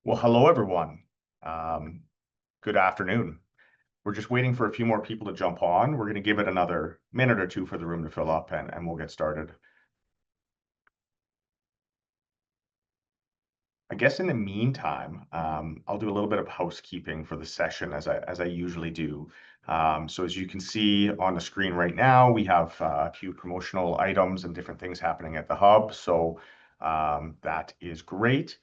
Well, hello, everyone. Good afternoon. We're just waiting for a few more people to jump on. We're going to give it another minute or two for the room to fill up, and we'll get started. I guess in the meantime, I'll do a little bit of housekeeping for the session as I usually do. So as you can see on the screen right now, we have a few promotional items and different things happening at the hub. So that is great.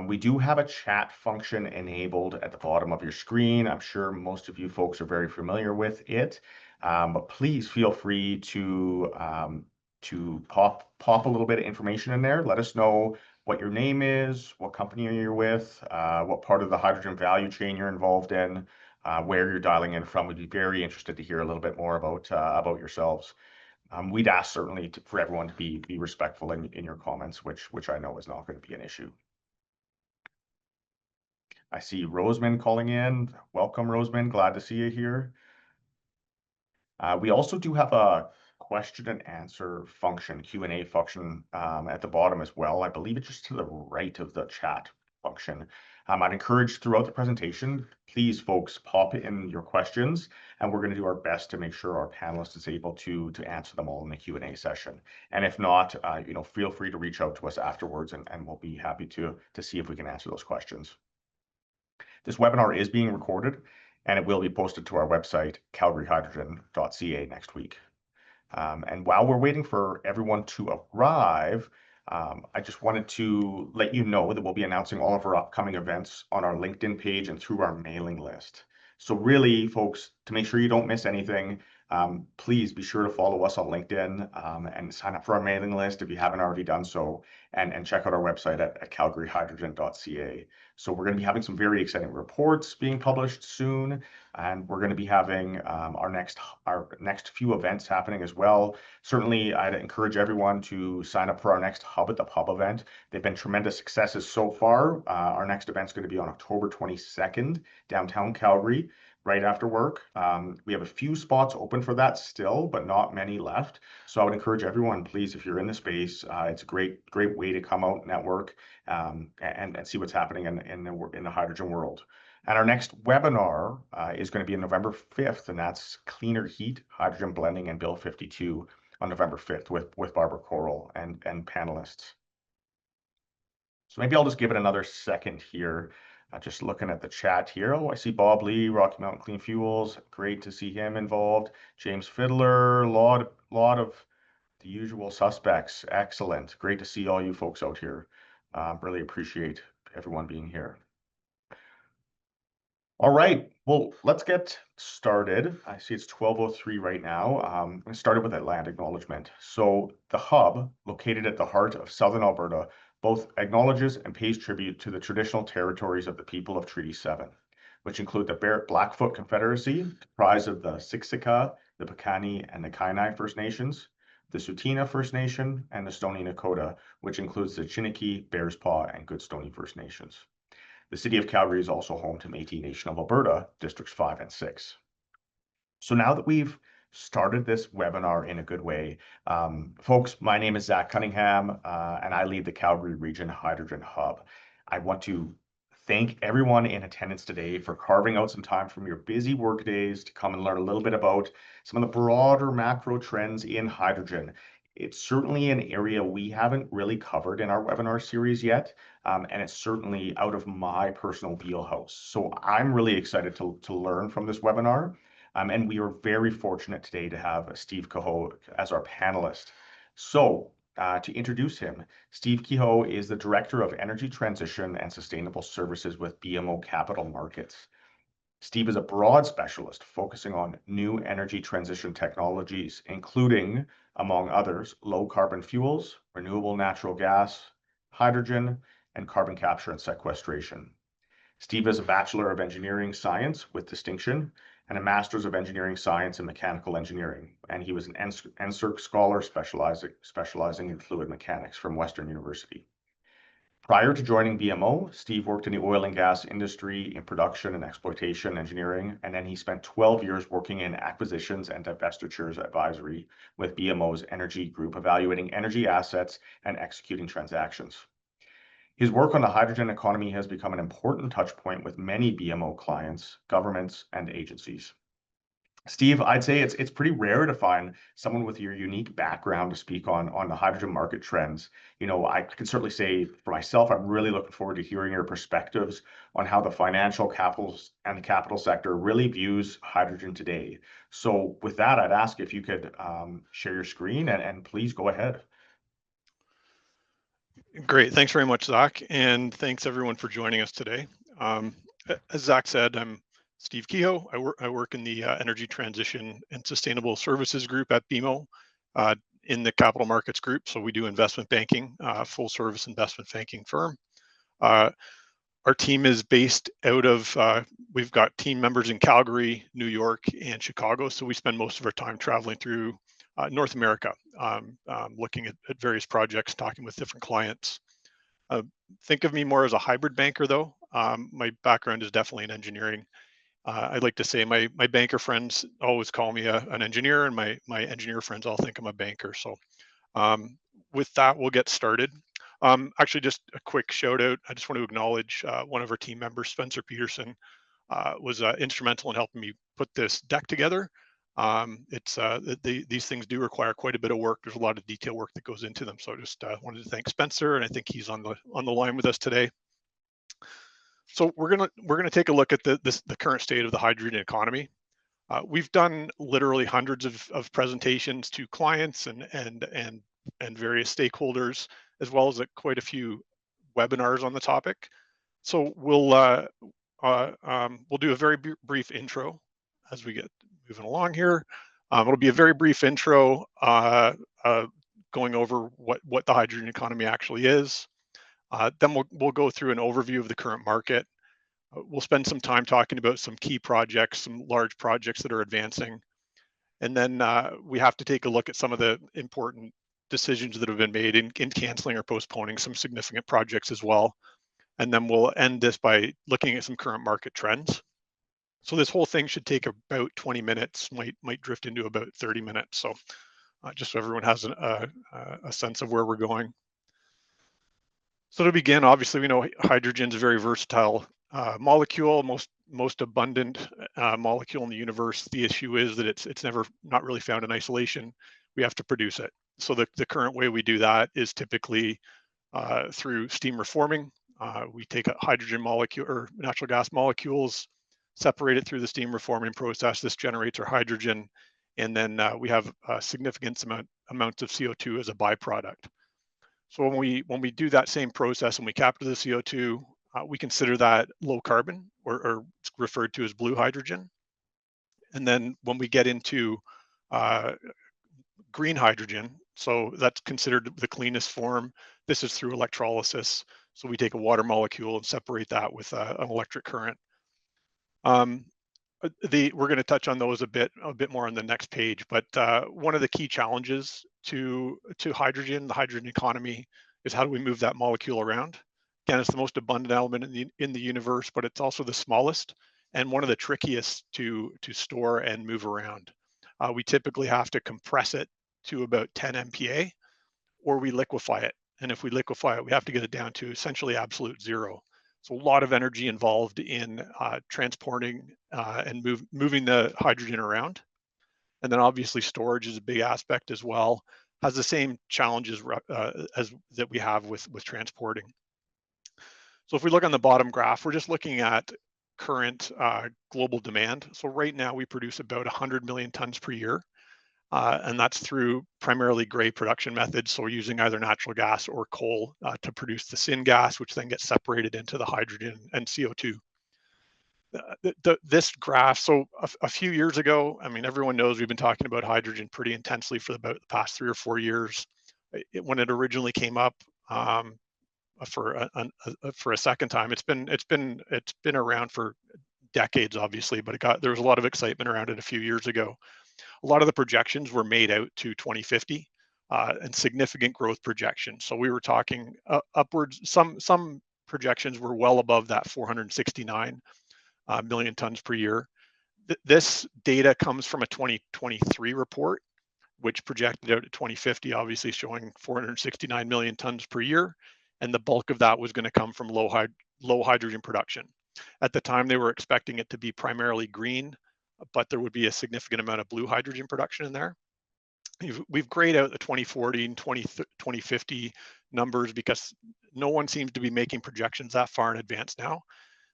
We do have a chat function enabled at the bottom of your screen. I'm sure most of you folks are very familiar with it, but please feel free to pop a little bit of information in there. Let us know what your name is, what company you're with, what part of the hydrogen value chain you're involved in, where you're dialing in from. We'd be very interested to hear a little bit more about yourselves. We'd ask certainly for everyone to be respectful in your comments, which I know is not going to be an issue. I see Roseman calling in. Welcome, Roseman. Glad to see you here. We also do have a question and answer function, Q&A function at the bottom as well. I believe it's just to the right of the chat function. I'd encourage throughout the presentation, please, folks, pop in your questions, and we're going to do our best to make sure our panelist is able to answer them all in the Q&A session. And if not, feel free to reach out to us afterwards, and we'll be happy to see if we can answer those questions. This webinar is being recorded, and it will be posted to our website, calgaryhydrogen.ca, next week. And while we're waiting for everyone to arrive, I just wanted to let you know that we'll be announcing all of our upcoming events on our LinkedIn page and through our mailing list. So really, folks, to make sure you don't miss anything, please be sure to follow us on LinkedIn and sign up for our mailing list if you haven't already done so, and check out our website at calgaryhydrogen.ca. So we're going to be having some very exciting reports being published soon, and we're going to be having our next few events happening as well. Certainly, I'd encourage everyone to sign up for our next Hub at the Pub event. They've been tremendous successes so far. Our next event's going to be on October 22nd, downtown Calgary, right after work. We have a few spots open for that still, but not many left. So I would encourage everyone, please, if you're in the space, it's a great way to come out, network, and see what's happening in the hydrogen world. And our next webinar is going to be on November 5th, and that's Cleaner Heat, Hydrogen Blending, and Bill 52 on November 5th with Barbara Coral and panelists. So maybe I'll just give it another second here. Just looking at the chat here. Oh, I see Bob Lee, Rocky Mountain Clean Fuels. Great to see him involved. James Fiddler, lot of the usual suspects. Excellent. Great to see all you folks out here. Really appreciate everyone being here. All right, well, let's get started. I see it's 12:03 right now. I'm going to start with a land acknowledgement. So the hub, located at the heart of southern Alberta, both acknowledges and pays tribute to the traditional territories of the people of Treaty 7, which include the Blackfoot Confederacy, comprised of the Siksika, the Piikani, and the Kainai First Nations, the Tsuut'ina First Nation, and the Stoney Nakoda, which includes the Chiniki, Bears Paw, and Goodstoney First Nations. The city of Calgary is also home to Métis Nation of Alberta, Districts 5 and 6. So now that we've started this webinar in a good way, folks, my name is Zach Cunningham, and I lead the Calgary Region Hydrogen Hub. I want to thank everyone in attendance today for carving out some time from your busy work days to come and learn a little bit about some of the broader macro trends in hydrogen. It's certainly an area we haven't really covered in our webinar series yet, and it's certainly out of my personal wheelhouse. So I'm really excited to learn from this webinar, and we are very fortunate today to have Steve Kehoe as our panelist. So to introduce him, Steve Kehoe is the Director of Energy Transition and Sustainable Services with BMO Capital Markets. Steve is a broad specialist focusing on new energy transition technologies, including, among others, low carbon fuels, renewable natural gas, hydrogen, and carbon capture and sequestration. Steve is a Bachelor of Engineering Science with distinction and a Master's of Engineering Science in Mechanical Engineering, and he was an NSERC Scholar specializing in fluid mechanics from Western University. Prior to joining BMO, Steve worked in the oil and gas industry in production and exploitation engineering, and then he spent 12 years working in acquisitions and divestitures advisory with BMO's energy group, evaluating energy assets and executing transactions. His work on the hydrogen economy has become an important touch point with many BMO clients, governments, and agencies. Steve, I'd say it's pretty rare to find someone with your unique background to speak on the hydrogen market trends. I can certainly say for myself, I'm really looking forward to hearing your perspectives on how the financial capitals and the capital sector really views hydrogen today. So with that, I'd ask if you could share your screen and please go ahead. Great. Thanks very much, Zach. And thanks everyone for joining us today. As Zach said, I'm Steve Kehoe. I work in the Energy Transition and Sustainable Services Group at BMO in the Capital Markets Group. So we do investment banking, full service investment banking firm. Our team is based out of, we've got team members in Calgary, New York, and Chicago. So we spend most of our time traveling through North America, looking at various projects, talking with different clients. Think of me more as a hybrid banker, though. My background is definitely in engineering. I'd like to say my banker friends always call me an engineer, and my engineer friends all think I'm a banker. So with that, we'll get started. Actually, just a quick shout out. I just want to acknowledge one of our team members, Spencer Peterson, was instrumental in helping me put this deck together. These things do require quite a bit of work. There's a lot of detail work that goes into them. So I just wanted to thank Spencer, and I think he's on the line with us today. So we're gonna take a look at the current state of the hydrogen economy. We've done literally hundreds of presentations to clients and various stakeholders, as well as quite a few webinars on the topic. So we'll do a very brief intro as we get moving along here. It'll be a very brief intro going over what the hydrogen economy actually is. Then we'll go through an overview of the current market. We'll spend some time talking about some key projects, some large projects that are advancing. And then we have to take a look at some of the important decisions that have been made in canceling or postponing some significant projects as well. And then we'll end this by looking at some current market trends. So this whole thing should take about 20 minutes, might drift into about 30 minutes. So just so everyone has a sense of where we're going. So to begin, obviously, we know hydrogen is a very versatile molecule, most abundant molecule in the universe. The issue is that it's not really found in isolation. We have to produce it. So the current way we do that is typically through steam reforming. We take a hydrogen molecule or natural gas molecules, separate it through the steam reforming process. This generates our hydrogen, and then we have significant amounts of CO2 as a byproduct. So when we do that same process and we capture the CO2, we consider that low carbon, or it's referred to as blue hydrogen. And then when we get into green hydrogen, so that's considered the cleanest form. This is through electrolysis. So we take a water molecule and separate that with an electric current. We're going to touch on those a bit more on the next page. But one of the key challenges to hydrogen, the hydrogen economy, is how do we move that molecule around? Again, it's the most abundant element in the universe, but it's also the smallest and one of the trickiest to store and move around. We typically have to compress it to about 10 MPa, or we liquefy it. And if we liquefy it, we have to get it down to essentially absolute zero. So a lot of energy involved in transporting and moving the hydrogen around. And then obviously storage is a big aspect as well, has the same challenges as that we have with transporting. So if we look on the bottom graph, we're just looking at current global demand. So right now we produce about 100 million tons per year. And that's through primarily gray production methods. So we're using either natural gas or coal to produce the syngas, which then gets separated into the hydrogen and CO2. This graph, so a few years ago, I mean, everyone knows we've been talking about hydrogen pretty intensely for about the past 3 or 4 years. When it originally came up for a second time, it's been around for decades, obviously, but there was a lot of excitement around it a few years ago. A lot of the projections were made out to 2050 and significant growth projections. So we were talking upwards, some projections were well above that 469 million tons per year. This data comes from a 2023 report, which projected out to 2050, obviously showing 469 million tons per year. and the bulk of that was going to come from low hydrogen production. At the time, they were expecting it to be primarily green, but there would be a significant amount of blue hydrogen production in there. We've grayed out the 2040 and 2050 numbers because no one seems to be making projections that far in advance now.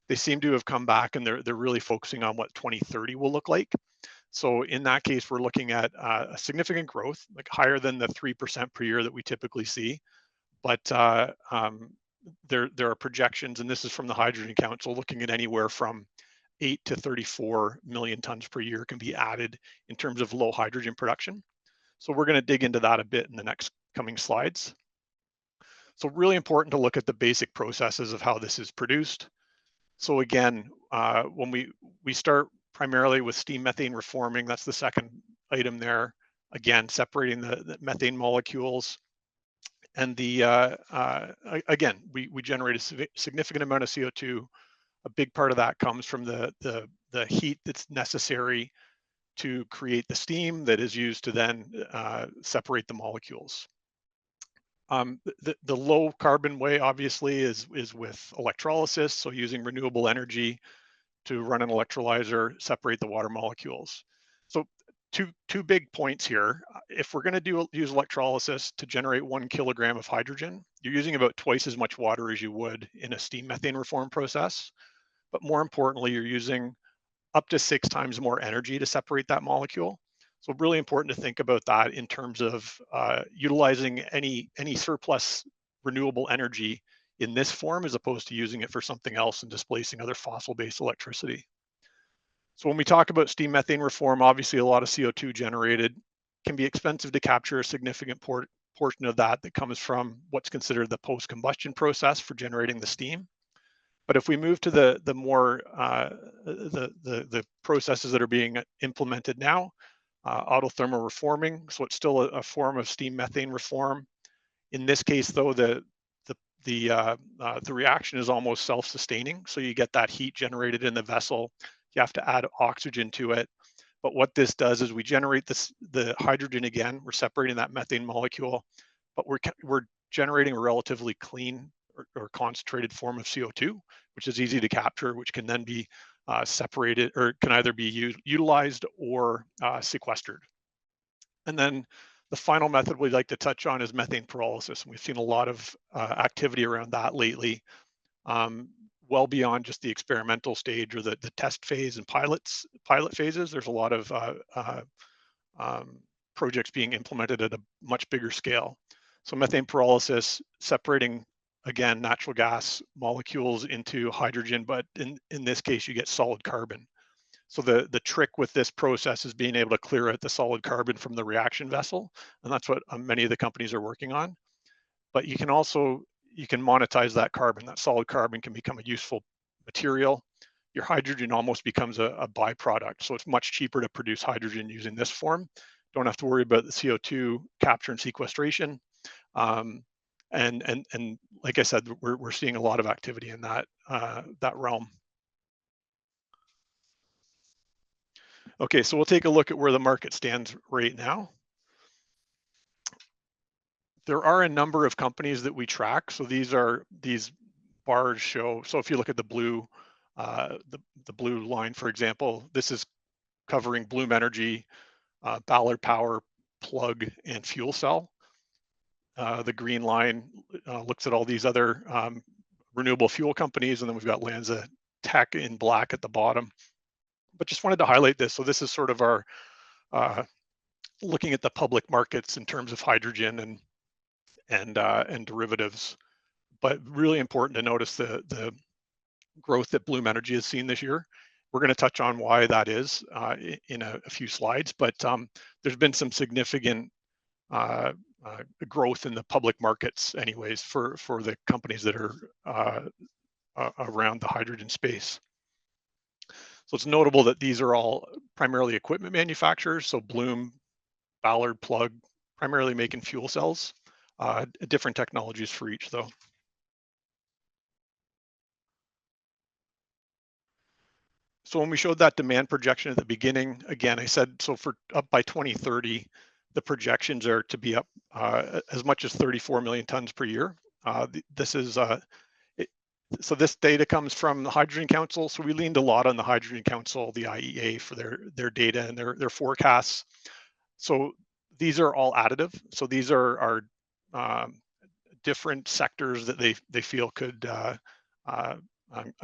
They seem to have come back and they're really focusing on what 2030 will look like. So in that case, we're looking at a significant growth, like higher than the 3% per year that we typically see. But there are projections, and this is from the Hydrogen Council, looking at anywhere from 8 to 34 million tons per year can be added in terms of low hydrogen production. So we're going to dig into that a bit in the next coming slides. So really important to look at the basic processes of how this is produced. So again, when we start primarily with steam methane reforming, that's the second item there. Again, separating the methane molecules. And again, we generate a significant amount of CO2. A big part of that comes from the heat that's necessary to create the steam that is used to then separate the molecules. The low carbon way, obviously, is with electrolysis, so using renewable energy to run an electrolyzer, separate the water molecules. So two big points here. If we're going to use electrolysis to generate 1 kilogram of hydrogen, you're using about twice as much water as you would in a steam methane reform process. But more importantly, you're using up to 6 times more energy to separate that molecule. So really important to think about that in terms of utilizing any surplus renewable energy in this form as opposed to using it for something else and displacing other fossil-based electricity. So when we talk about steam methane reform, obviously a lot of CO2 generated. Can be expensive to capture a significant portion of that comes from what's considered the post-combustion process for generating the steam. But if we move to the more the processes that are being implemented now, autothermal reforming, so it's still a form of steam methane reform. In this case, though, the reaction is almost self-sustaining, so you get that heat generated in the vessel. You have to add oxygen to it. But what this does is we generate the hydrogen again. We're separating that methane molecule, but we're generating a relatively clean or concentrated form of CO2, which is easy to capture, which can then be separated or can either be utilized or sequestered. And then the final method we'd like to touch on is methane pyrolysis. And we've seen a lot of activity around that lately, well beyond just the experimental stage or the test phase and pilot phases. There's a lot of projects being implemented at a much bigger scale. So methane pyrolysis, separating, again, natural gas molecules into hydrogen, but in this case, you get solid carbon. So the trick with this process is being able to clear out the solid carbon from the reaction vessel, and that's what many of the companies are working on. But you can monetize that carbon. That solid carbon can become a useful material. Your hydrogen almost becomes a byproduct. So it's much cheaper to produce hydrogen using this form. Don't have to worry about the CO2 capture and sequestration. And like I said, we're seeing a lot of activity in that realm. Okay, so we'll take a look at where the market stands right now. There are a number of companies that we track. So these bars show. So if you look at the blue line, for example, this is covering Bloom Energy, Ballard Power, Plug, and Fuel Cell. The green line looks at all these other renewable fuel companies, and then we've got Lanza Tech in black at the bottom. But just wanted to highlight this. So this is sort of our looking at the public markets in terms of hydrogen and derivatives. But really important to notice the growth that Bloom Energy has seen this year. We're going to touch on why that is in a few slides, but there's been some significant growth in the public markets anyways for the companies that are around the hydrogen space. So it's notable that these are all primarily equipment manufacturers. So Bloom, Ballard, Plug, primarily making fuel cells, different technologies for each though. So when we showed that demand projection at the beginning, again, I said, so for up by 2030, the projections are to be up as much as 34 million tons per year. This is it, so this data comes from the Hydrogen Council. So we leaned a lot on the Hydrogen Council, the IEA, for their data and their forecasts. So these are all additive. So these are um, different sectors that they feel could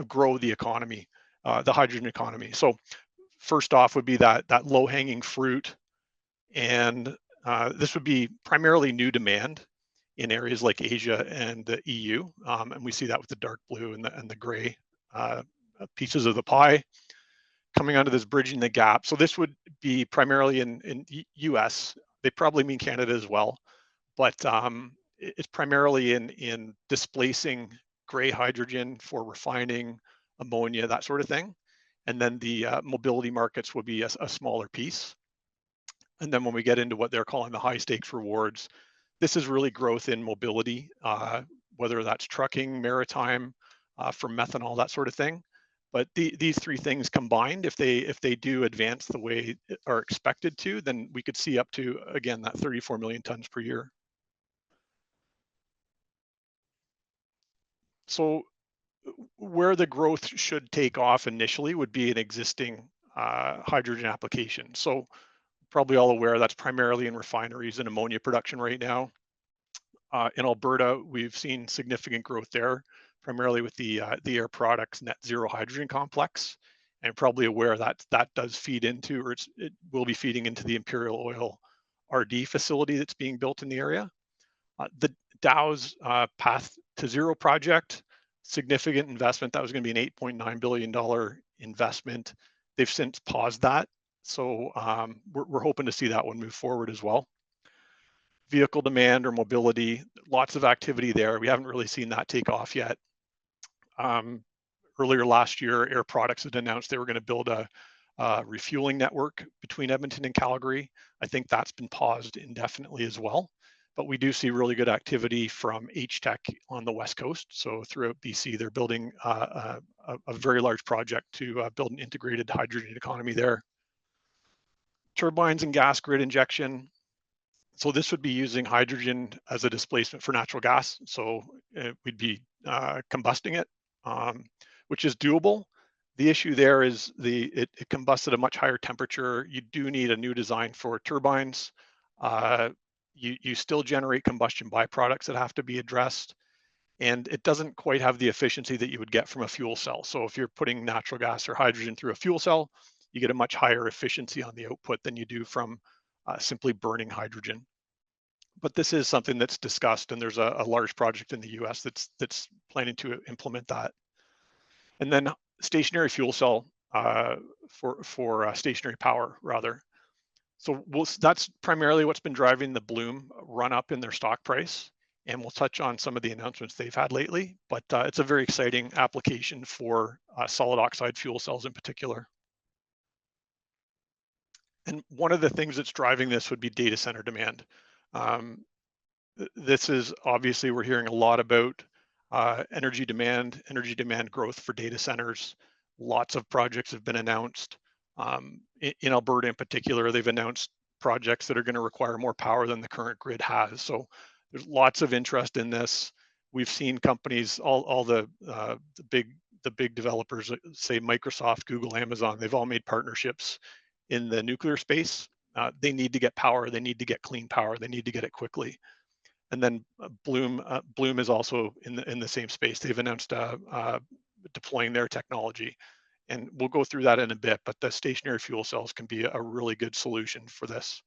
grow the economy, the hydrogen economy. So first off would be that low hanging fruit, and this would be primarily new demand in areas like Asia and the EU, and we see that with the dark blue and the gray uh, pieces of the pie coming onto this bridging the gap. So this would be primarily in US. They probably mean Canada as well, but it's primarily in displacing gray hydrogen for refining ammonia, that sort of thing. And then the mobility markets would be a smaller piece. And then when we get into what they're calling the high stakes rewards, this is really growth in mobility, whether that's trucking, maritime, for methanol, that sort of thing. But these three things combined, if they do advance the way are expected to, then we could see up to, again, that 34 million tons per year. So where the growth should take off initially would be an existing hydrogen application. So probably all aware that's primarily in refineries and ammonia production right now. In Alberta, we've seen significant growth there, primarily with the Air Products Net Zero Hydrogen Complex, and probably aware that that does feed into, or it will be feeding into the Imperial Oil RD facility that's being built in the area. The Dow's Path to Zero project, significant investment. That was going to be an $8.9 billion investment. They've since paused that. So we're hoping to see that one move forward as well. Vehicle demand or mobility, lots of activity there. We haven't really seen that take off yet. Earlier last year, Air Products had announced they were going to build a refueling network between Edmonton and Calgary. I think that's been paused indefinitely as well. But we do see really good activity from H-Tech on the West Coast. So throughout BC, they're building a very large project to build an integrated hydrogen economy there. Turbines and gas grid injection. So this would be using hydrogen as a displacement for natural gas. So we'd be combusting it, which is doable. The issue there is it combusts at a much higher temperature. You do need a new design for turbines. You still generate combustion byproducts that have to be addressed. And it doesn't quite have the efficiency that you would get from a fuel cell. So if you're putting natural gas or hydrogen through a fuel cell, you get a much higher efficiency on the output than you do from simply burning hydrogen. But this is something that's discussed, and there's a large project in the US that's planning to implement that. And then stationary fuel cell for stationary power, rather. So that's primarily what's been driving the Bloom run up in their stock price. And we'll touch on some of the announcements they've had lately, but it's a very exciting application for solid oxide fuel cells in particular. And one of the things that's driving this would be data center demand. This is obviously, we're hearing a lot about energy demand growth for data centers. Lots of projects have been announced. In Alberta in particular, they've announced projects that are going to require more power than the current grid has. So there's lots of interest in this. We've seen companies, all the big developers, say Microsoft, Google, Amazon, they've all made partnerships in the nuclear space. They need to get power, they need to get clean power, they need to get it quickly. And then Bloom is also in the same space. They've announced deploying their technology, and we'll go through that in a bit. But the stationary fuel cells can be a really good solution for this.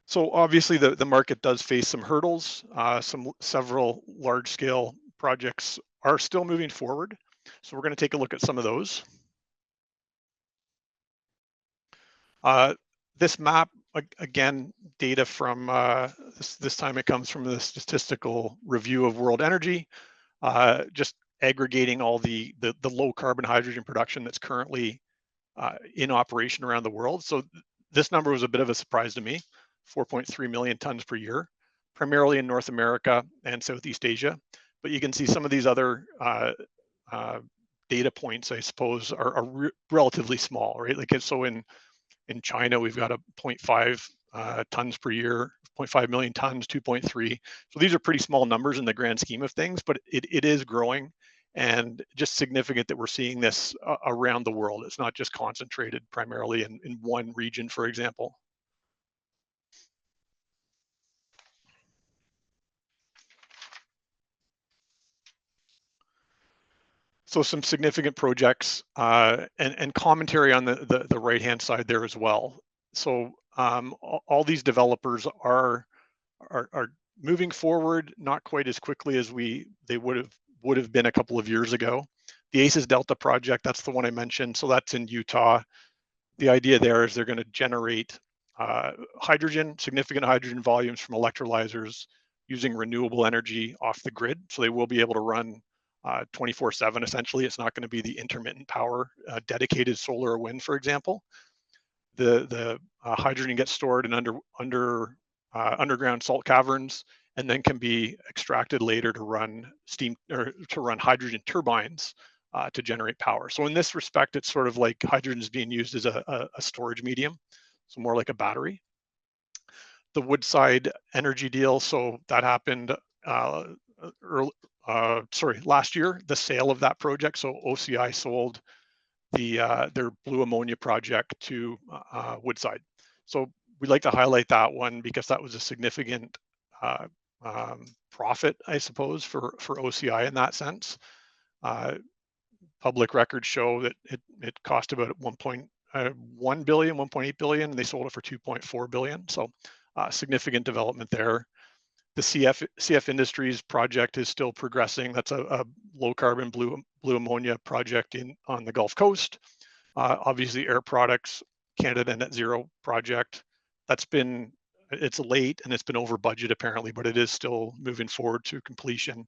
So obviously, the market does face some hurdles. Several large-scale projects are still moving forward. So we're going to take a look at some of those. This map, again, data from this time it comes from the Statistical Review of World Energy, just aggregating all the low carbon hydrogen production that's currently in operation around the world. So this number was a bit of a surprise to me, 4.3 million tons per year, primarily in North America and Southeast Asia. But you can see some of these other data points, I suppose, are relatively small, right? Like, so in China, we've got a 0.5 tons per year, 0.5 million tons, 2.3. So these are pretty small numbers in the grand scheme of things, but it is growing, and just significant that we're seeing this around the world. It's not just concentrated primarily in one region, for example. So some significant projects and commentary on the right-hand side there as well. So all these developers are moving forward, not quite as quickly as they would have been a couple of years ago. The ACES Delta project, that's the one I mentioned. So that's in Utah. The idea there is they're going to generate hydrogen, significant hydrogen volumes from electrolyzers using renewable energy off the grid. So they will be able to run 24/7 essentially. It's not going to be the intermittent power, dedicated solar or wind, for example. The hydrogen gets stored in underground salt caverns, and then can be extracted later to run steam or to run hydrogen turbines to generate power. So in this respect, it's sort of like hydrogen is being used as a storage medium, so more like a battery. The Woodside energy deal, so that happened last year, the sale of that project. So OCI sold their blue ammonia project to Woodside. So we'd like to highlight that one because that was a significant uh, profit, I suppose, for OCI in that sense. Public records show that it cost about 1.1 billion, 1.8 billion, and they sold it for 2.4 billion. So significant development there. The CF Industries project is still progressing. That's a low carbon blue ammonia project on the Gulf Coast. Obviously, Air Products Canada Net Zero project. It's late and it's been over budget apparently, but it is still moving forward to completion.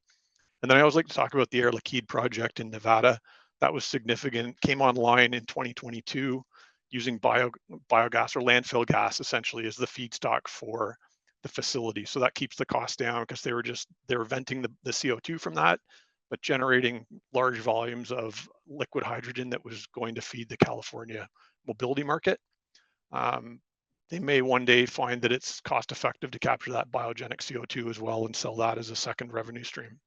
And then I always like to talk about the Air Liquide project in Nevada. That was significant. Came online in 2022 using biogas or landfill gas essentially as the feedstock for the facility. So that keeps the cost down because they were venting the CO2 from that, but generating large volumes of liquid hydrogen that was going to feed the California mobility market. They may one day find that it's cost effective to capture that biogenic CO2 as well and sell that as a second revenue stream.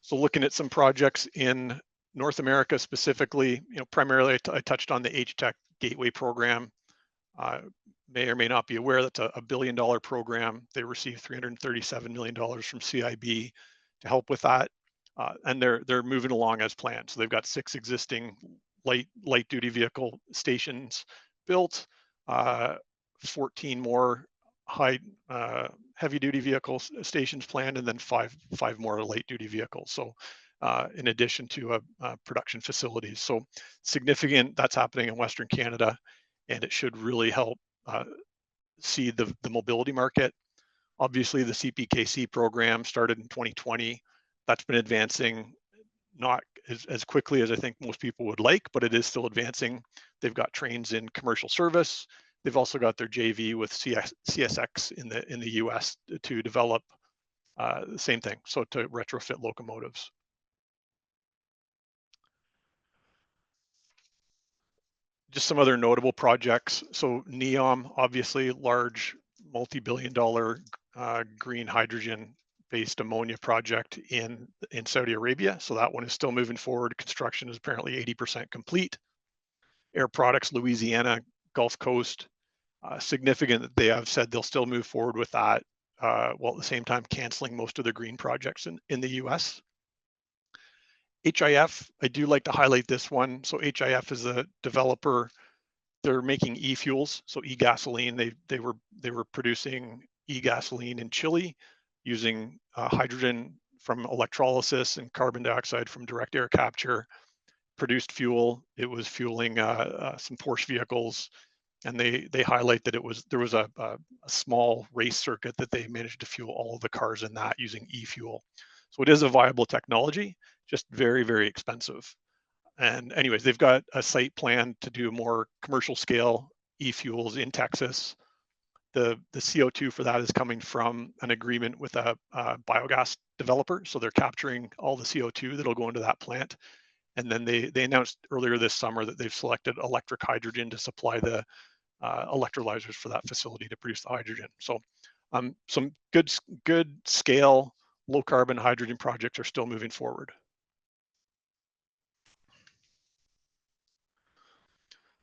So looking at some projects in North America specifically, primarily I touched on the HTEC Gateway program. May or may not be aware that's a $1 billion program. They received $337 million from CIB to help with that, and they're moving along as planned. So they've got 6 existing light duty vehicle stations built, 14 more heavy duty vehicle stations planned, and then five more light duty vehicles. So in addition to production facilities. So significant, that's happening in Western Canada, and it should really help seed the mobility market. Obviously, the CPKC program started in 2020. That's been advancing not as quickly as I think most people would like, but it is still advancing. They've got trains in commercial service. They've also got their JV with CSX in the US to develop the same thing, so to retrofit locomotives. Just some other notable projects. So NEOM, obviously large multi-billion-dollar green hydrogen-based ammonia project in Saudi Arabia. So that one is still moving forward. Construction is apparently 80% complete. Air Products, Louisiana, Gulf Coast, significant that they have said they'll still move forward with that, while at the same time canceling most of their green projects in the US. HIF, I do like to highlight this one. So HIF is a developer. They're making e-fuels, so e-gasoline. They were producing e-gasoline in Chile using hydrogen from electrolysis and carbon dioxide from direct air capture. Produced fuel. It was fueling some Porsche vehicles, and they highlight that there was a small race circuit that they managed to fuel all of the cars in that using e-fuel. So it is a viable technology, just very, very expensive. And anyways, they've got a site plan to do more commercial scale e-fuels in Texas. The CO2 for that is coming from an agreement with a biogas developer. So they're capturing all the CO2 that'll go into that plant. And then they announced earlier this summer that they've selected electric hydrogen to supply the electrolyzers for that facility to produce the hydrogen. So some good scale, low carbon hydrogen projects are still moving forward.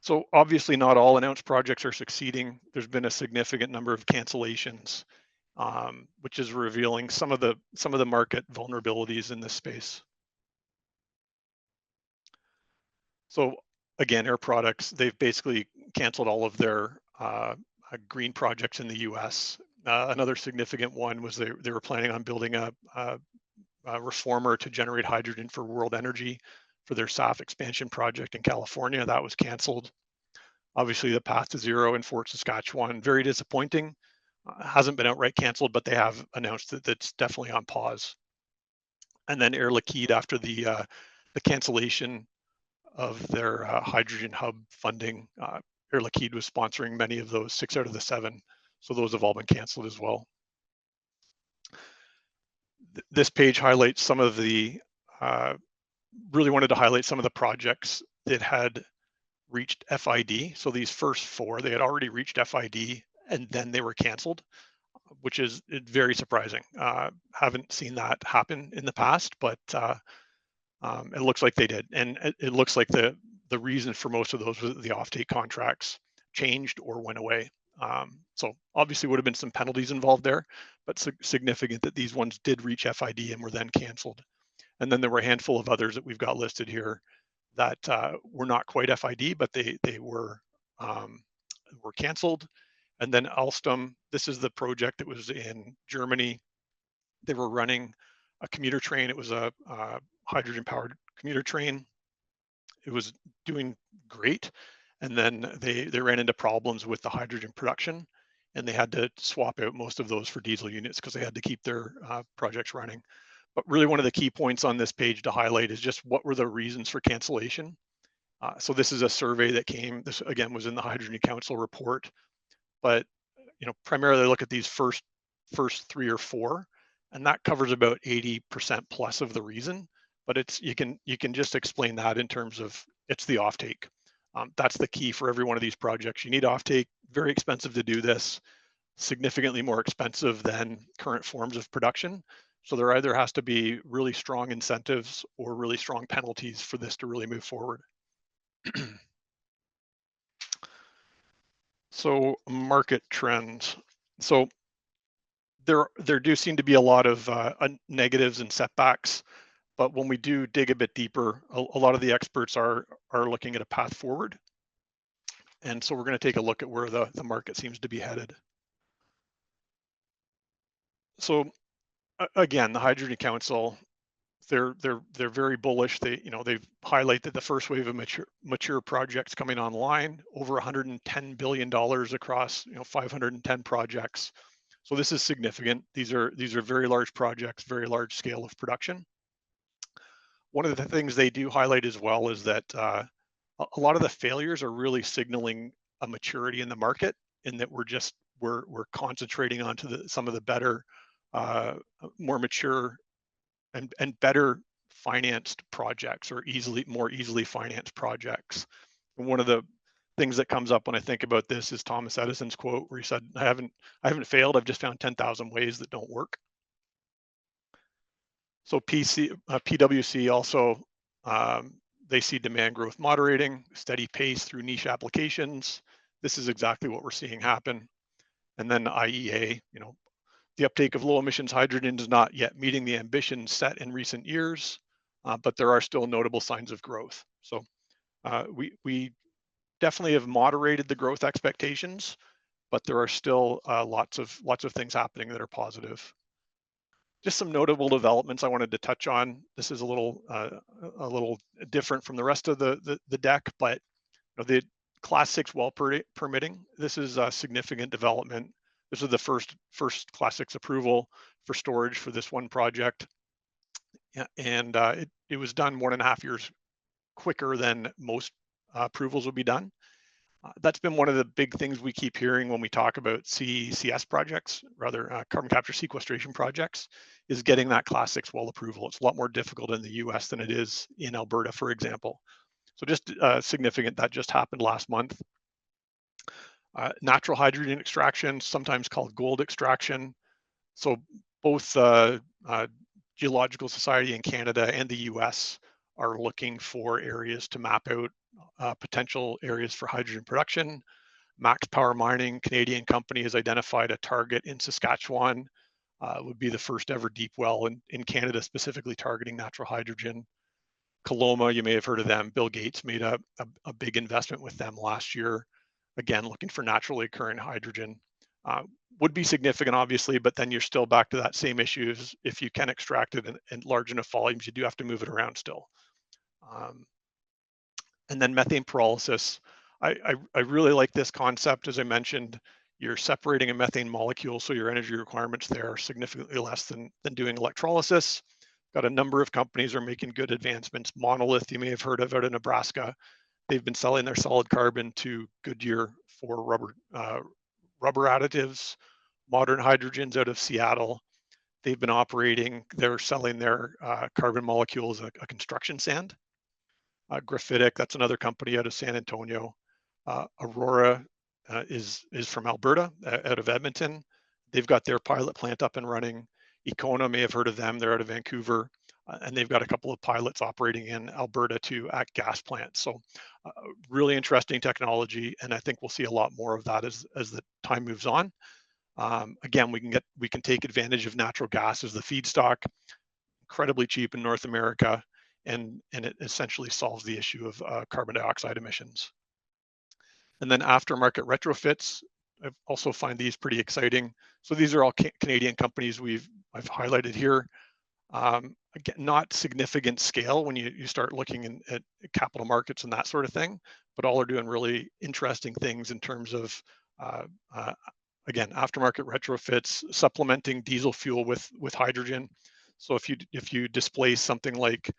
So obviously not all announced projects are succeeding. There's been a significant number of cancellations, which is revealing some of the market vulnerabilities in this space. So again, Air Products, they've basically canceled all of their green projects in the US. Another significant one was they were planning on building a reformer to generate hydrogen for world energy for their SAF expansion project in California. That was canceled. Obviously, the Path to Zero in Fort Saskatchewan, very disappointing. Hasn't been outright canceled, but they have announced that it's definitely on pause. And then Air Liquide, after the cancellation of their hydrogen hub funding, Air Liquide was sponsoring many of those, 6 out of the 7. So those have all been canceled as well. This page highlights some of the, really wanted to highlight some of the projects that had reached FID. So these first 4, they had already reached FID and then they were canceled, which is very surprising. Haven't seen that happen in the past, but it looks like they did. And it looks like the reason for most of those was the offtake contracts changed or went away. So obviously would have been some penalties involved there, but significant that these ones did reach FID and were then canceled. And then there were a handful of others that we've got listed here that were not quite FID, but they were canceled. And then Alstom, this is the project that was in Germany. They were running a commuter train. It was a hydrogen-powered commuter train. It was doing great, and then they ran into problems with the hydrogen production, and they had to swap out most of those for diesel units because they had to keep their projects running. But really one of the key points on this page to highlight is just what were the reasons for cancellation. So this is a survey that came, this again was in the Hydrogen Council report, but primarily look at these first 3 or 4, and that covers about 80% plus of the reason. But it's you can just explain that in terms of it's the offtake. That's the key for every one of these projects. You need offtake, very expensive to do this, significantly more expensive than current forms of production. So there either has to be really strong incentives or really strong penalties for this to really move forward. So market trends. So there do seem to be a lot of negatives and setbacks, but when we do dig a bit deeper, a lot of the experts are looking at a path forward. And so we're going to take a look at where the market seems to be headed. So again, the Hydrogen Council, they're very bullish. They've highlighted the first wave of mature projects coming online, over $110 billion across 510 projects. So this is significant. These are very large projects, very large scale of production. One of the things they do highlight as well is that a lot of the failures are really signaling a maturity in the market, in that we're concentrating onto some of the better, more mature and better financed projects, or more easily financed projects. And one of the things that comes up when I think about this is Thomas Edison's quote, where he said, I haven't failed, I've just found 10,000 ways that don't work. So PwC also, they see demand growth moderating, steady pace through niche applications. This is exactly what we're seeing happen. And then IEA, the uptake of low emissions hydrogen is not yet meeting the ambitions set in recent years, but there are still notable signs of growth. So we definitely have moderated the growth expectations, but there are still lots of things happening that are positive. Just some notable developments I wanted to touch on. This is a little different from the rest of the deck, but the Class 6 well permitting. This is a significant development. This is the first Class 6 approval for storage for this one project, and it was done 1.5 years quicker than most approvals would be done. That's been one of the big things we keep hearing when we talk about CCS projects, rather carbon capture sequestration projects, is getting that Class 6 well approval. It's a lot more difficult in the US than it is in Alberta, for example. So just significant, that just happened last month. Natural hydrogen extraction, sometimes called gold extraction. So both Geological Society in Canada and the US are looking for areas to map out potential areas for hydrogen production. Max Power Mining, Canadian company, has identified a target in Saskatchewan. Would be the first ever deep well in Canada, specifically targeting natural hydrogen. Coloma, you may have heard of them. Bill Gates made a big investment with them last year. Again, looking for naturally occurring hydrogen. Uh, would be significant, obviously, but then you're still back to that same issue. If you can extract it in large enough volumes, you do have to move it around still. Um, and then methane pyrolysis. I really like this concept. As I mentioned, you're separating a methane molecule, so your energy requirements there are significantly less than doing electrolysis. Got a number of companies are making good advancements. Monolith, you may have heard of out of Nebraska. They've been selling their solid carbon to Goodyear for rubber additives. Modern Hydrogens out of Seattle. They've been operating. They're selling their carbon molecules a construction sand. Graphitic, that's another company out of San Antonio. Aurora is from Alberta, out of Edmonton. They've got their pilot plant up and running. Econa, may have heard of them. They're out of Vancouver, and they've got a couple of pilots operating in Alberta too at gas plants. So, really interesting technology, and I think we'll see a lot more of that as the time moves on. Again, we can take advantage of natural gas as the feedstock, incredibly cheap in North America, and it essentially solves the issue of carbon dioxide emissions. And then aftermarket retrofits, I also find these pretty exciting. So these are all Canadian companies I've highlighted here. Again, not significant scale when you start looking at capital markets and that sort of thing, but all are doing really interesting things in terms of uh, uh, again, aftermarket retrofits, supplementing diesel fuel with hydrogen. So if you displace something like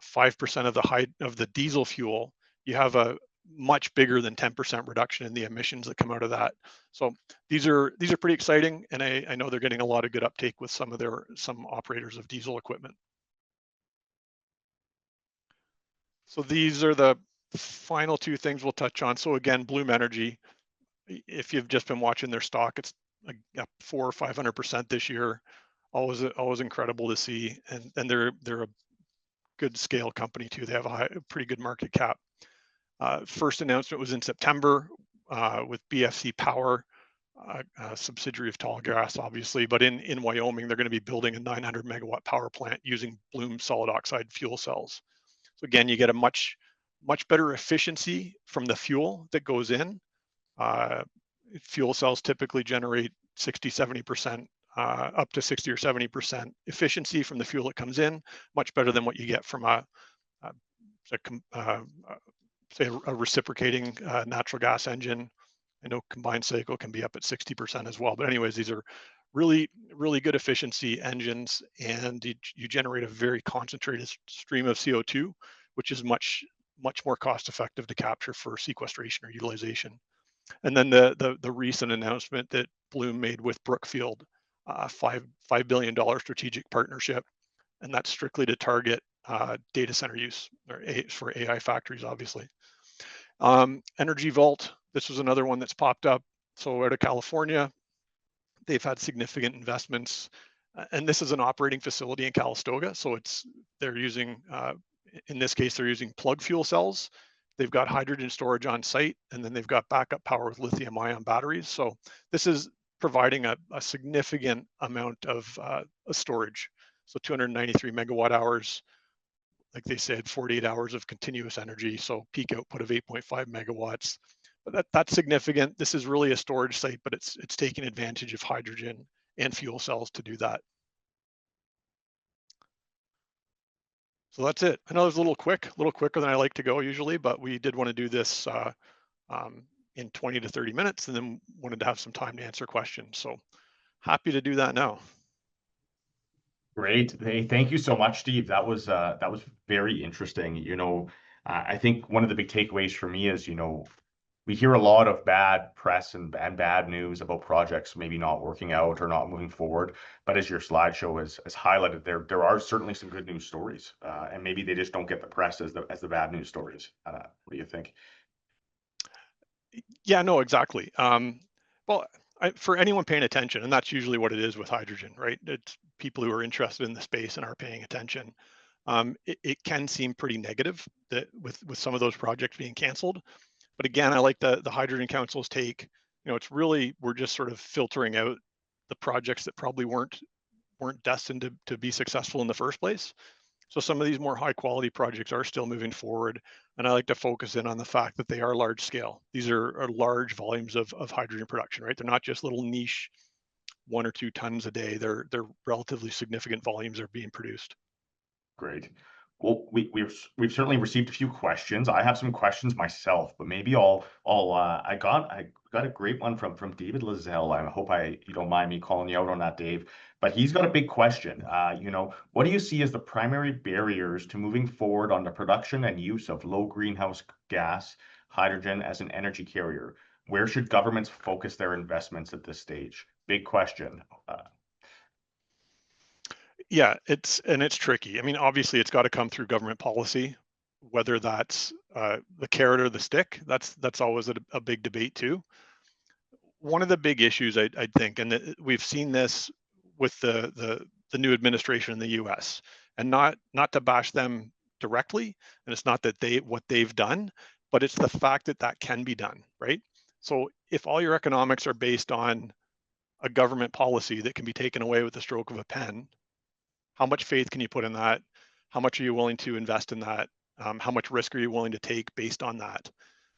5% of the diesel fuel, you have a much bigger than 10% reduction in the emissions that come out of that. So these are pretty exciting, and I know they're getting a lot of good uptake with some operators of diesel equipment. So these are the final two things we'll touch on. So again, Bloom Energy, if you've just been watching their stock, it's up 400 or 500% this year. Always incredible to see, and they're a good scale company too. They have a pretty good market cap. First announcement was in September with BFC Power, a subsidiary of Tallgrass, obviously, but in Wyoming, they're going to be building a 900 megawatt power plant using Bloom solid oxide fuel cells. So again, you get a much better efficiency from the fuel that goes in. Fuel cells typically generate 60-70%, up to 60 or 70% efficiency from the fuel that comes in, much better than what you get from say a reciprocating natural gas engine. I know combined cycle can be up at 60% as well. But anyways, these are really good efficiency engines, and you generate a very concentrated stream of CO2, which is much more cost effective to capture for sequestration or utilization. And then the recent announcement that Bloom made with Brookfield, $5 billion strategic partnership, and that's strictly to target data center use for AI factories, obviously. Energy Vault, this was another one that's popped up. So out of California, they've had significant investments, and this is an operating facility in Calistoga. So they're using, in this case, they're using plug fuel cells. They've got hydrogen storage on site, and then they've got backup power with lithium ion batteries. So this is providing a significant amount of storage. So 293 megawatt hours, like they said, 48 hours of continuous energy. So peak output of 8.5 megawatts. But that's significant. This is really a storage site, but it's taking advantage of hydrogen and fuel cells to do that. So that's it. I know it was a little quicker than I like to go usually, but we did want to do this in 20 to 30 minutes, and then wanted to have some time to answer questions. So happy to do that now. Great. Hey, thank you so much, Steve. That was very interesting. I think one of the big takeaways for me is, we hear a lot of bad press and bad news about projects maybe not working out or not moving forward. But as your slideshow has highlighted, there are certainly some good news stories, and maybe they just don't get the press as the bad news stories. What do you think? Yeah, no, exactly. Well, for anyone paying attention, and that's usually what it is with hydrogen, right? It's people who are interested in the space and are paying attention. It can seem pretty negative that with some of those projects being canceled. But again, I like the Hydrogen Council's take. It's really we're just sort of filtering out the projects that probably weren't destined to be successful in the first place. So some of these more high quality projects are still moving forward. And I like to focus in on the fact that they are large scale. These are large volumes of hydrogen production, right? They're not just little niche 1 or 2 tons a day. They're relatively significant volumes are being produced. Great. Well, we've certainly received a few questions. I have some questions myself, but maybe I got a great one from David Lazelle. I hope you don't mind me calling you out on that, Dave. But he's got a big question. What do you see as the primary barriers to moving forward on the production and use of low greenhouse gas hydrogen as an energy carrier? Where should governments focus their investments at this stage? Big question. Yeah, it's tricky. I mean, obviously, it's got to come through government policy, whether that's the carrot or the stick. That's always a big debate too. One of the big issues I think, and we've seen this with the new administration in the U.S. and not to bash them directly, and it's not that what they've done, but it's the fact that that can be done, right? So if all your economics are based on a government policy that can be taken away with the stroke of a pen, how much faith can you put in that? How much are you willing to invest in that? How much risk are you willing to take based on that?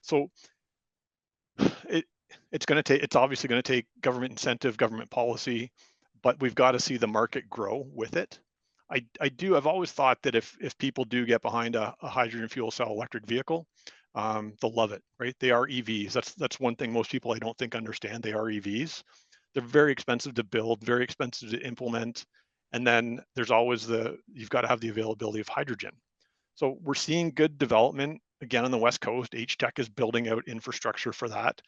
So it it's obviously going to take government incentive, government policy, but we've got to see the market grow with it. I've always thought that if people do get behind a hydrogen fuel cell electric vehicle, they'll love it, right? They are EVs. That's one thing most people I don't think understand. They are EVs. They're very expensive to build, very expensive to implement, and then there's always you've got to have the availability of hydrogen. So we're seeing good development again on the West Coast. H Tech is building out infrastructure for that.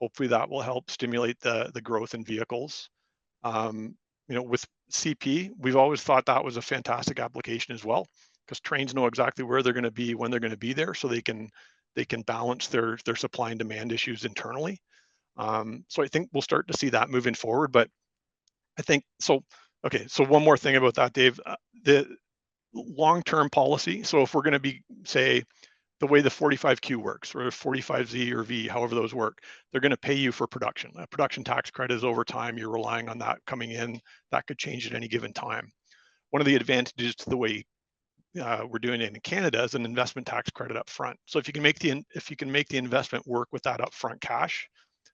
Hopefully that will help stimulate the growth in vehicles. With CP, we've always thought that was a fantastic application as well, because trains know exactly where they're going to be when they're going to be there, so they can balance their supply and demand issues internally. So I think we'll start to see that moving forward. But I think so. Okay, so one more thing about that, Dave. The long-term policy. So if we're going to be, say, the way the 45Q works, or 45Z or V, however those work, they're going to pay you for production. A production tax credit is over time. You're relying on that coming in. That could change at any given time. One of the advantages to the way we're doing it in Canada is an investment tax credit up front. So if you can make the investment work with that upfront cash,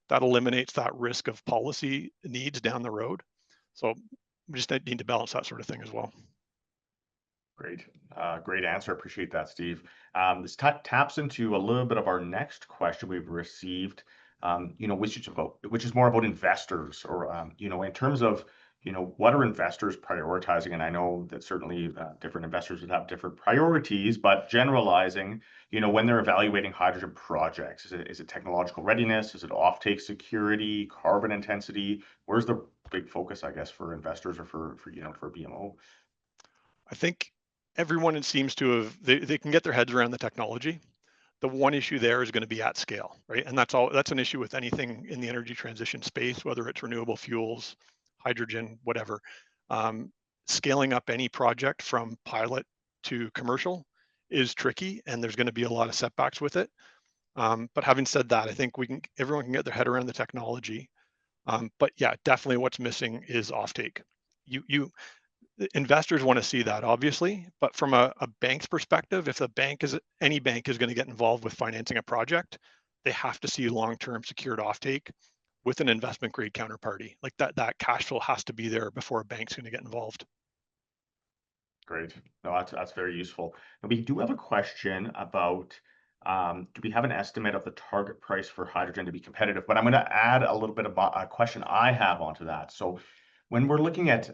that eliminates that risk of policy needs down the road. So we just need to balance that sort of thing as well. Great. Great answer. Appreciate that, Steve. This taps into a little bit of our next question we've received, which is more about investors or, in terms of, what are investors prioritizing? And I know that certainly different investors would have different priorities, but generalizing, when they're evaluating hydrogen projects, is it technological readiness? Is it offtake security, carbon intensity? Where's the big focus, I guess, for investors or for BMO? I think everyone seems to have they can get their heads around the technology. The one issue there is going to be at scale, right? And that's an issue with anything in the energy transition space, whether it's renewable fuels, hydrogen, whatever. Um, Scaling up any project from pilot to commercial is tricky, and there's going to be a lot of setbacks with it. But having said that, I think everyone can get their head around the technology. But yeah, definitely what's missing is offtake. You investors want to see that, obviously, but from a bank's perspective, if any bank is going to get involved with financing a project, they have to see long-term secured offtake with an investment grade counterparty. Like that cash flow has to be there before a bank's going to get involved. Great. No, that's very useful. And we do have a question about, do we have an estimate of the target price for hydrogen to be competitive? But I'm going to add a little bit of a question I have onto that. So when we're looking at,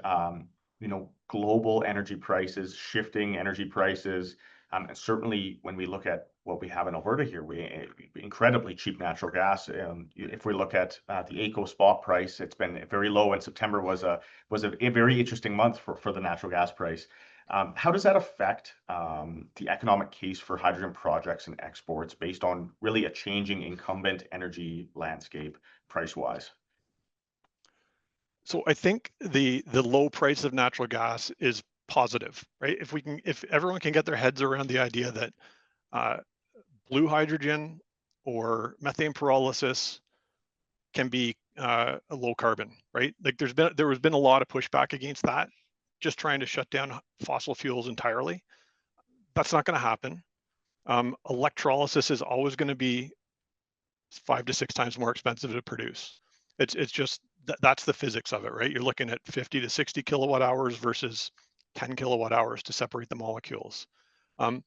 global energy prices, shifting energy prices, and certainly when we look at what we have in Alberta here, we incredibly cheap natural gas. If we look at the AECO spot price, it's been very low, and September was a very interesting month for the natural gas price. How does that affect the economic case for hydrogen projects and exports based on really a changing incumbent energy landscape price-wise? So I think the low price of natural gas is positive, right? If everyone can get their heads around the idea that uh, blue hydrogen or methane pyrolysis can be a low carbon, right? Like there has been a lot of pushback against that, just trying to shut down fossil fuels entirely. That's not going to happen. Electrolysis is always going to be 5 to 6 times more expensive to produce. It's just that's the physics of it, right? You're looking at 50 to 60 kilowatt hours versus 10 kilowatt hours to separate the molecules. Um,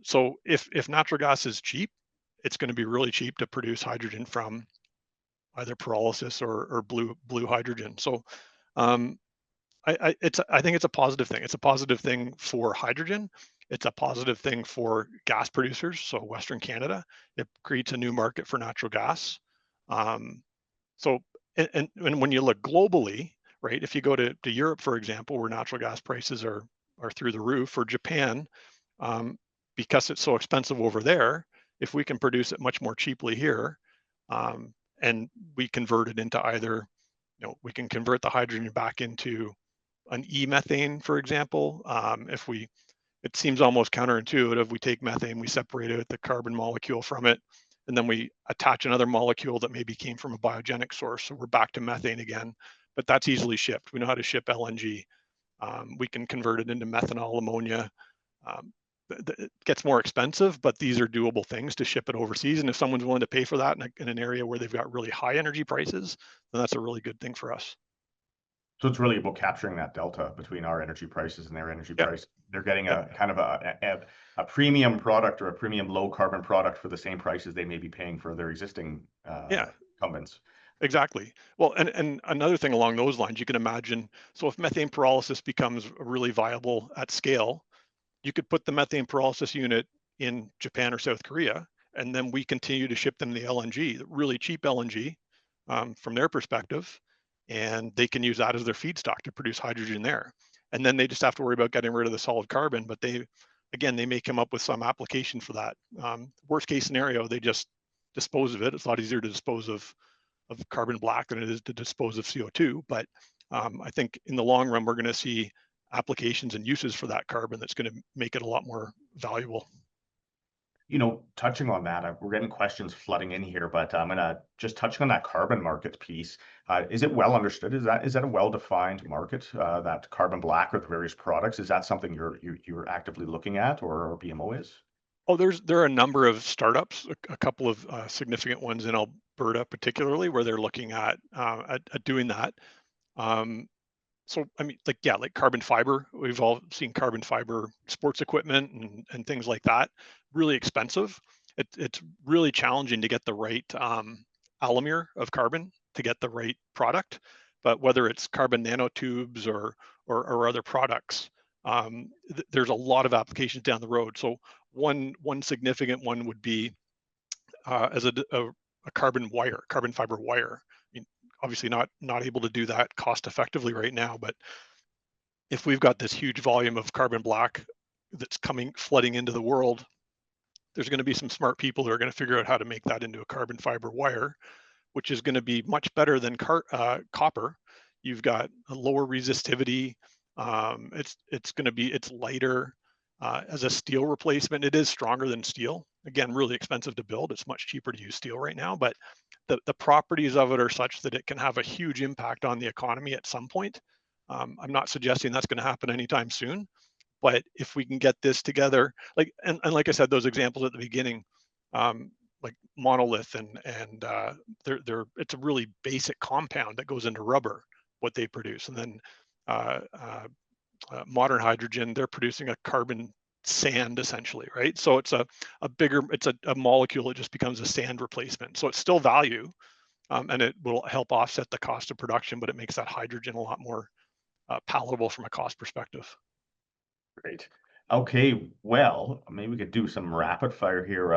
so if natural gas is cheap, it's going to be really cheap to produce hydrogen from either pyrolysis or blue hydrogen. So um, I think it's a positive thing. It's a positive thing for hydrogen. It's a positive thing for gas producers. So Western Canada, it creates a new market for natural gas. Um, so and when you look globally, right? If you go to Europe, for example, where natural gas prices are through the roof, or Japan, um, because it's so expensive over there, if we can produce it much more cheaply here, and we convert it into either, we can convert the hydrogen back into an e-methane, for example. If we It seems almost counterintuitive. We take methane, we separate out the carbon molecule from it, and then we attach another molecule that maybe came from a biogenic source. So we're back to methane again, but that's easily shipped. We know how to ship LNG. We can convert it into methanol, ammonia. Um, it gets more expensive, but these are doable things to ship it overseas. And if someone's willing to pay for that in an area where they've got really high energy prices, then that's a really good thing for us. So it's really about capturing that delta between our energy prices and their energy Yeah, price. They're getting yeah, a kind of a premium product or a premium low carbon product for the same prices they may be paying for their existing yeah. incumbents. Exactly. Well, and another thing along those lines, you can imagine, so if methane pyrolysis becomes really viable at scale, you could put the methane pyrolysis unit in Japan or South Korea, and then we continue to ship them the LNG, really cheap LNG, from their perspective, and they can use that as their feedstock to produce hydrogen there. And then they just have to worry about getting rid of the solid carbon, but again, they may come up with some application for that. Worst case scenario, they just dispose of it. It's a lot easier to dispose of carbon black than it is to dispose of CO2. But I think in the long run, we're going to see applications and uses for that carbon that's going to make it a lot more valuable. Touching on that, we're getting questions flooding in here, but I'm gonna just touching on that carbon market piece. Is it well understood? Is that a well-defined market, that carbon black or the various products? Is that something you're actively looking at, or BMO is? Oh, there are a number of startups, a couple of significant ones in Alberta, particularly, where they're looking at doing that. Um, so I mean, like, yeah, like carbon fiber. We've all seen carbon fiber sports equipment and things like that. Really expensive. It's really challenging to get the right allomer of carbon to get the right product. But whether it's carbon nanotubes or other products, there's a lot of applications down the road. So one significant one would be as a carbon fiber wire. I mean, obviously not able to do that cost effectively right now, but if we've got this huge volume of carbon black that's coming flooding into the world, there's going to be some smart people who are going to figure out how to make that into a carbon fiber wire, which is going to be much better than copper. You've got a lower resistivity. It's lighter as a steel replacement. It is stronger than steel. Again, really expensive to build. It's much cheaper to use steel right now, but the properties of it are such that it can have a huge impact on the economy at some point. I'm not suggesting that's going to happen anytime soon, but if we can get this together, and like I said, those examples at the beginning, like monolith and it's a really basic compound that goes into rubber, what they produce, and then uh, uh, modern hydrogen, they're producing a carbon sand essentially, right? So it's a bigger, it's a molecule that just becomes a sand replacement. So it's still value, and it will help offset the cost of production, but it makes that hydrogen a lot more palatable from a cost perspective. Great. Okay, well, maybe we could do some rapid fire here.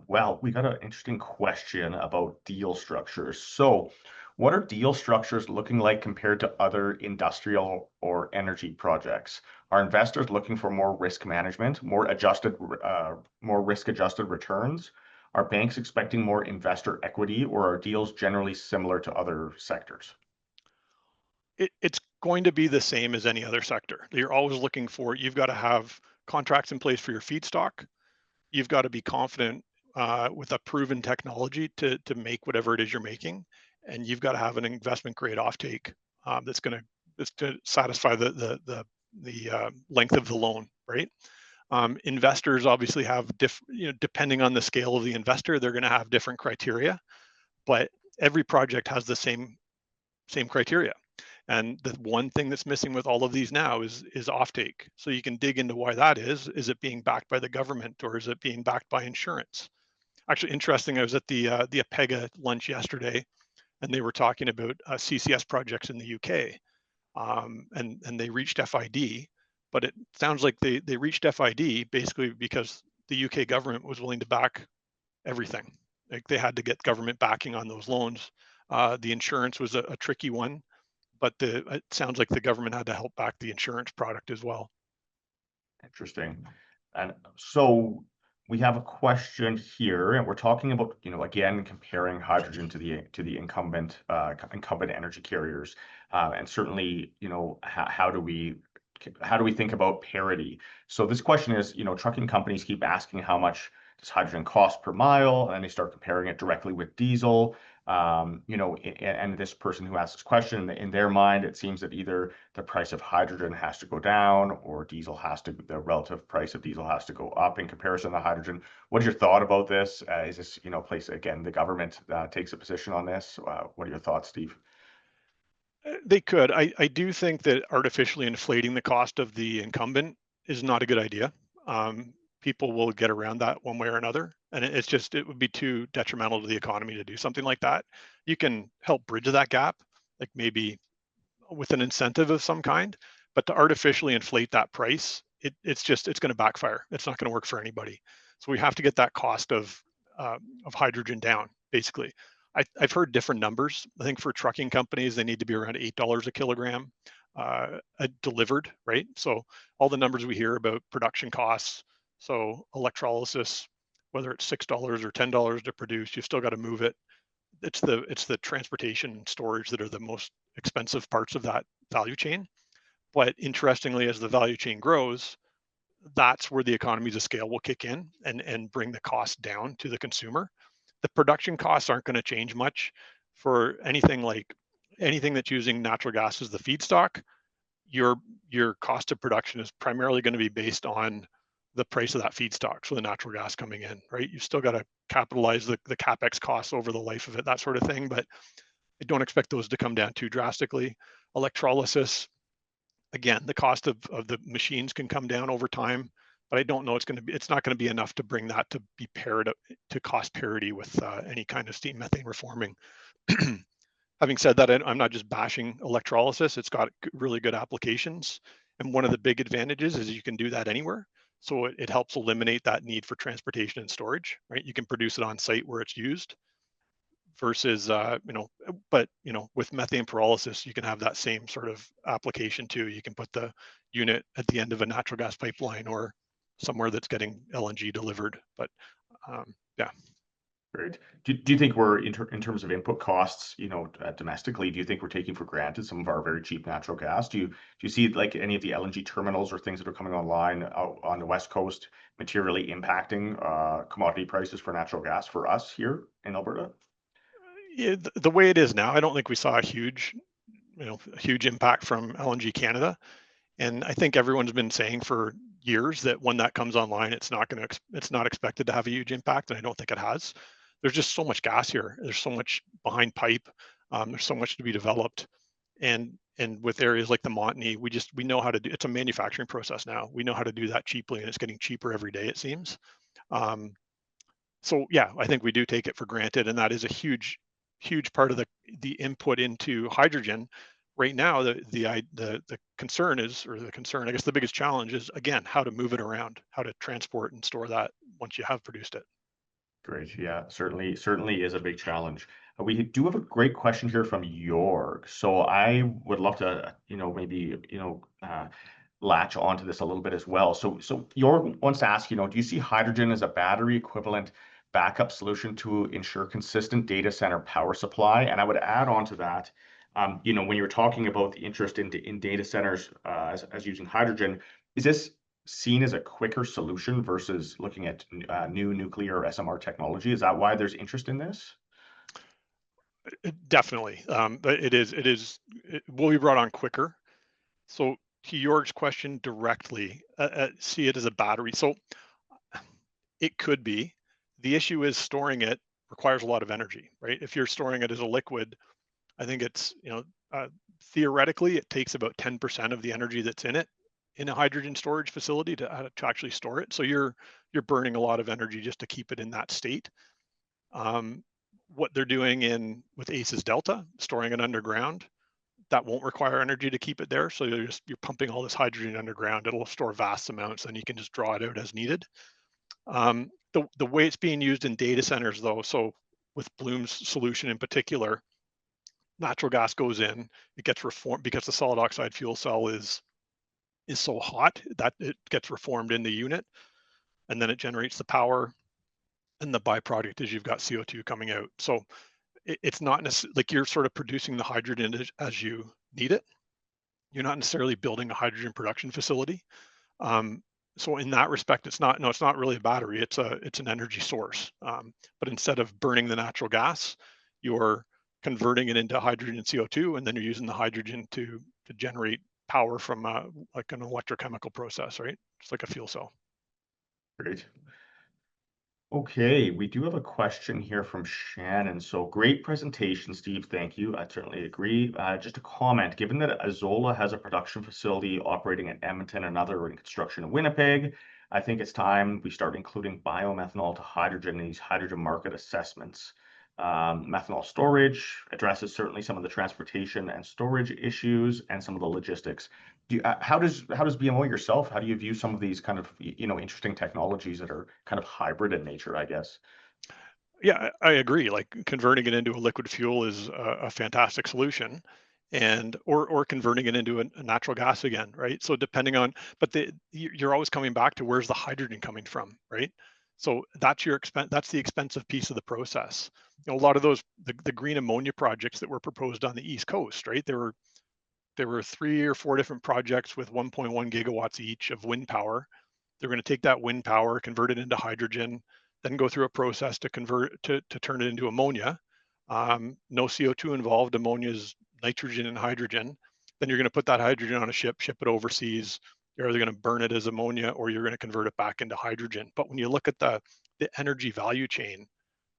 Well, we got an interesting question about deal structures. So, What are deal structures looking like compared to other industrial or energy projects? Are investors looking for more risk management, more risk-adjusted returns? Are banks expecting more investor equity, or are deals generally similar to other sectors? It's going to be the same as any other sector. You're always looking for, you've got to have contracts in place for your feedstock. You've got to be confident with a proven technology to make whatever it is you're making, and you've got to have an investment grade offtake that's going to satisfy the length of the loan, right? Investors obviously have depending on the scale of the investor, they're going to have different criteria, but every project has the same criteria. And the one thing that's missing with all of these now is offtake. So you can dig into why that is. Is it being backed by the government, or is it being backed by insurance? Actually, interesting. I was at the APEGA lunch yesterday, and they were talking about CCS projects in the UK, and they reached FID, but it sounds like they reached FID basically because the UK government was willing to back everything. Like they had to get government backing on those loans. The insurance was a tricky one, but it sounds like the government had to help back the insurance product as well. Interesting. And so we have a question here, and we're talking about, again, comparing hydrogen to the incumbent energy carriers, and certainly, how do we think about parity? So this question is, trucking companies keep asking how much does hydrogen cost per mile, and they start comparing it directly with diesel. And this person who asked this question, in their mind, it seems that either the price of hydrogen has to go down, or the relative price of diesel has to go up in comparison to hydrogen. What is your thought about this? Is this, place again, the government takes a position on this? What are your thoughts, Steve? They could. I do think that artificially inflating the cost of the incumbent is not a good idea. People will get around that one way or another, and it would be too detrimental to the economy to do something like that. You can help bridge that gap, like maybe with an incentive of some kind, but to artificially inflate that price, it's going to backfire. It's not going to work for anybody. So we have to get that cost of hydrogen down, basically. I've heard different numbers. I think for trucking companies, they need to be around $8 a kilogram delivered, right? So all the numbers we hear about production costs, so electrolysis, whether it's $6 or $10 to produce, you've still got to move it. It's the transportation and storage that are the most expensive parts of that value chain. But interestingly, as the value chain grows, that's where the economies of scale will kick in and bring the cost down to the consumer. The production costs aren't going to change much for anything that's using natural gas as the feedstock. Your cost of production is primarily going to be based on the price of that feedstock, so the natural gas coming in, right? You've still got to capitalize the capex costs over the life of it, that sort of thing, but I don't expect those to come down too drastically. Electrolysis, again, the cost of the machines can come down over time, but I don't know it's not going to be enough to bring that to be paired to cost parity with any kind of steam methane reforming. Having said that, I'm not just bashing electrolysis. It's got really good applications. And one of the big advantages is you can do that anywhere. So it helps eliminate that need for transportation and storage, right? You can produce it on site where it's used versus, with methane pyrolysis, you can have that same sort of application too. You can put the unit at the end of a natural gas pipeline or somewhere that's getting LNG delivered. But yeah. Great. Do you think we're in terms of input costs, domestically, do you think we're taking for granted some of our very cheap natural gas? Do you see like any of the LNG terminals or things that are coming online out on the West Coast materially impacting commodity prices for natural gas for us here in Alberta? Yeah, the way it is now, I don't think we saw a huge impact from LNG Canada. And I think everyone's been saying for years that when that comes online, it's not expected to have a huge impact, and I don't think it has. There's just so much gas here. There's so much behind pipe. There's so much to be developed, and with areas like the Montney, we know how to do. It's a manufacturing process now. We know how to do that cheaply, and it's getting cheaper every day, it seems. Um, so yeah, I think we do take it for granted, and that is a huge part of the input into hydrogen. Right now, the concern is, or the concern, I guess the biggest challenge is, again, how to move it around, how to transport and store that once you have produced it. Great. Yeah, certainly is a big challenge. We do have a great question here from Jorg. So I would love to, maybe, latch onto this a little bit as well. So Jorg wants to ask, do you see hydrogen as a battery equivalent backup solution to ensure consistent data center power supply? And I would add on to that, when you're talking about the interest in data centers as using hydrogen, is this seen as a quicker solution versus looking at new nuclear SMR technology? Is that why there's interest in this? Definitely. But it will be brought on quicker. So to George's question directly, see it as a battery. So it could be. The issue is storing it requires a lot of energy, right? If you're storing it as a liquid, I think it's, theoretically, it takes about 10% of the energy that's in it in a hydrogen storage facility to actually store it. So you're burning a lot of energy just to keep it in that state. Um, what they're doing in with ACES Delta, storing it underground, that won't require energy to keep it there. So you're pumping all this hydrogen underground. It'll store vast amounts, and you can just draw it out as needed. The way it's being used in data centers, though, so with Bloom's solution in particular, natural gas goes in, it gets reformed because the solid oxide fuel cell is so hot that it gets reformed in the unit, and then it generates the power. And the byproduct is you've got CO2 coming out. So it's not necessarily like you're sort of producing the hydrogen as you need it. You're not necessarily building a hydrogen production facility. Um, so in that respect, it's not really a battery. It's an energy source. But instead of burning the natural gas, you're converting it into hydrogen and CO2, and then you're using the hydrogen to generate power from like an electrochemical process, right? It's like a fuel cell. Great. Okay, we do have a question here from Shannon. So great presentation, Steve. Thank you. I certainly agree. Just a comment, given that Azola has a production facility operating in Edmonton and another in construction in Winnipeg, I think it's time we start including biomethanol to hydrogen in these hydrogen market assessments. Methanol storage addresses certainly some of the transportation and storage issues and some of the logistics. How does BMO yourself, how do you view some of these kind of, interesting technologies that are kind of hybrid in nature, I guess? Yeah, I agree. Like converting it into a liquid fuel is a fantastic solution, and or converting it into a natural gas again, right? So depending on, but you're always coming back to where's the hydrogen coming from, right? So that's your expense. That's the expensive piece of the process. A lot of those the green ammonia projects that were proposed on the East Coast, right? There were 3 or 4 different projects with 1.1 gigawatts each of wind power. They're going to take that wind power, convert it into hydrogen, then go through a process to convert to turn it into ammonia. No CO2 involved. Ammonia is nitrogen and hydrogen. Then you're going to put that hydrogen on a ship it overseas. You're either going to burn it as ammonia or you're going to convert it back into hydrogen. But when you look at the energy value chain,